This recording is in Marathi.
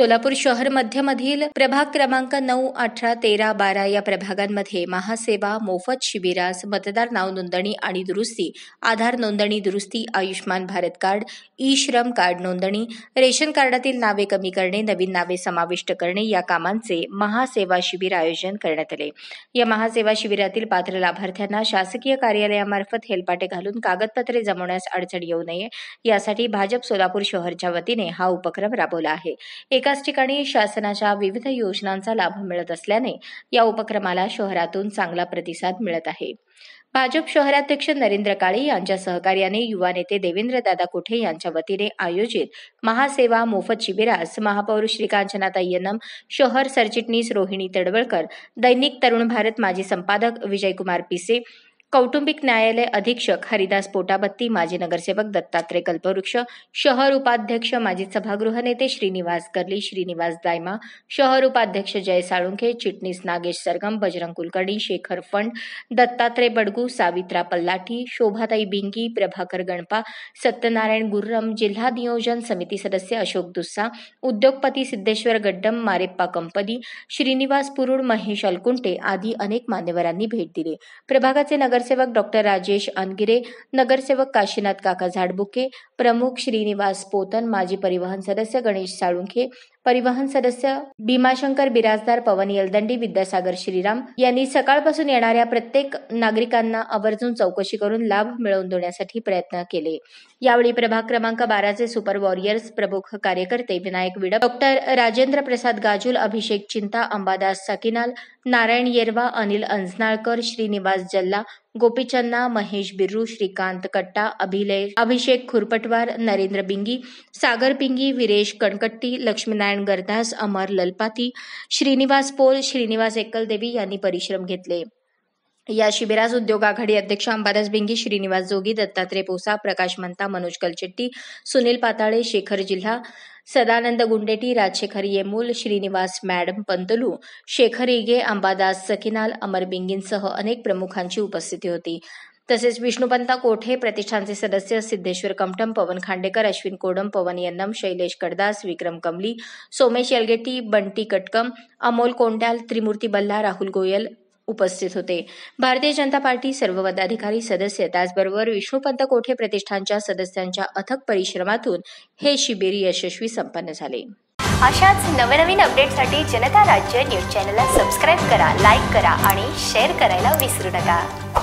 सोलापूर शहर मध्यमधील प्रभाग क्रमांक 9, 18, 13, 12 या प्रभागांमध्ये महासेवा मोफत शिबिरास मतदार नाव नोंदणी आणि दुरुस्ती, आधार नोंदणी दुरुस्ती, आयुष्मान भारत कार्ड, ई श्रम कार्ड नोंदणी, रेशन कार्डातील नावे कमी करणे, नवीन नावे समाविष्ट करणे या कामांचे महासेवा शिबिर आयोजन करण्यात आले। या महासेवा शिबिरातील पात्र लाभार्थ्यांना शासकीय कार्यालयामार्फत हेलपाटे घालून कागदपत्रे जमवण्यास अडचण येऊ नये यासाठी भाजप सोलापूर शहरच्या वतीने हा उपक्रम राबवला आहे। एकाच ठिकाणी शासनाच्या विविध योजनांचा लाभ मिळत असल्याने या उपक्रमाला शहरातून चांगला प्रतिसाद मिळत आहे। भाजप शहराध्यक्ष नरेंद्र काळे यांच्या सहकार्याने युवा नेते देवेंद्रदादा कोठे यांच्या वतीने आयोजित महासेवा मोफत शिबिरास महापौर श्रीकांचनाताई यन्नम, शहर सरचिटणीस रोहिणी तडवळकर, दैनिक तरुण भारत माजी संपादक विजयकुमार पिसे, कौटुंबिक न्यायालय अधीक्षक हरिदास पोटाबत्ती, माजी नगरसेवक दत्तात्रय कल्पवृक्ष, शहर उपाध्यक्ष माजी सभागृह नेते श्रीनिवास कर्ली, श्रीनिवास दायमा, शहर उपाध्यक्ष जय साळुंखे, चिटणीस नागेश सरगम, बजरंग कुलकर्णी, शेखर फंड, दत्तात्रय बडगू, सावित्रा पल्लाठी, शोभाताई बिंगी, प्रभाकर गणपा, सत्यनारायण गुर्रम, जिल्हा नियोजन समिती सदस्य अशोक दुस्सा, उद्योगपती सिद्धेश्वर गड्डम, मारेप्पा कंपनी, श्रीनिवास पुरुड, महेश अलकुंटे आदी अनेक मान्यवरांनी भेट दिली। प्रभागाचे नगरसेवक डॉक्टर राजेश अनगिरे, नगरसेवक काशीनाथ काका झाडबुके, प्रमुख श्रीनिवास पोतन, माजी परिवहन सदस्य गणेश साळुंखे, परिवहन सदस्य भीमाशंकर बिराजदार, पवन यलदंडी, विद्यासागर श्रीराम यांनी सकाळपासून येणाऱ्या प्रत्येक नागरिकांना आवर्जून चौकशी करून लाभ मिळवून देण्यासाठी प्रयत्न केले। यावेळी प्रभाग क्रमांक 12चे सुपर वॉरियर्स प्रमुख कार्यकर्ते विनायक विडप, डॉक्टर राजेंद्र प्रसाद गाजुल, अभिषेक चिंता, अंबादास सकिनाल, नारायण येरवा, अनिल अंजनाळकर, श्रीनिवास जल्ला, गोपीचन्ना, महेश बिर्रू, श्रीकांत कट्टा, अभिषेक खुरपटवार, नरेंद्र बिंगी, सागर पिंगी, विरेश कणकट्टी, लक्ष्मीनारायण गरदास, अमर ललपाती, श्रीनिवास पोल, श्रीनिवास एकलदेवी यांनी परिश्रम घेतले। या शिबिरास उद्योग आघाडी अध्यक्ष अंबादास बिंगी, श्रीनिवास जोगी, दत्तात्रय पोसा, प्रकाश मंता, मनोज कलचेट्टी, सुनील पाताळे, शेखर जिल्हा, सदानंद गुंडेटी, राजशेखर येमूल, श्रीनिवास मॅडम पंतलू, शेखर इगे, अंबादास सकिनाल, अमर बिंगींसह अनेक प्रमुखांची उपस्थिती होती। तसेच विष्णुपंत कोठे प्रतिष्ठानचे सदस्य सिद्धेश्वर कमठम, पवन खांडेकर, अश्विन कोडम, पवन यन्नम, शैलेश कडदास, विक्रम कमली, सोमेश यलगेटी, बंटी कटकम, अमोल कोंड्याल, त्रिमूर्ती बल्ला, राहुल गोयल उपस्थित होते। भारतीय जनता पार्टी सर्व पदाधिकारी सदस्य त्याचबरोबर विष्णुपंत कोठे प्रतिष्ठानच्या सदस्यांच्या अथक परिश्रमातून हे शिबिर यशस्वी संपन्न झाले। अशाच नवनवीन अपडेटसाठी जनता राज्य न्यूज चॅनलला सबस्क्राईब करा, लाईक करा आणि शेअर करायला विसरू नका।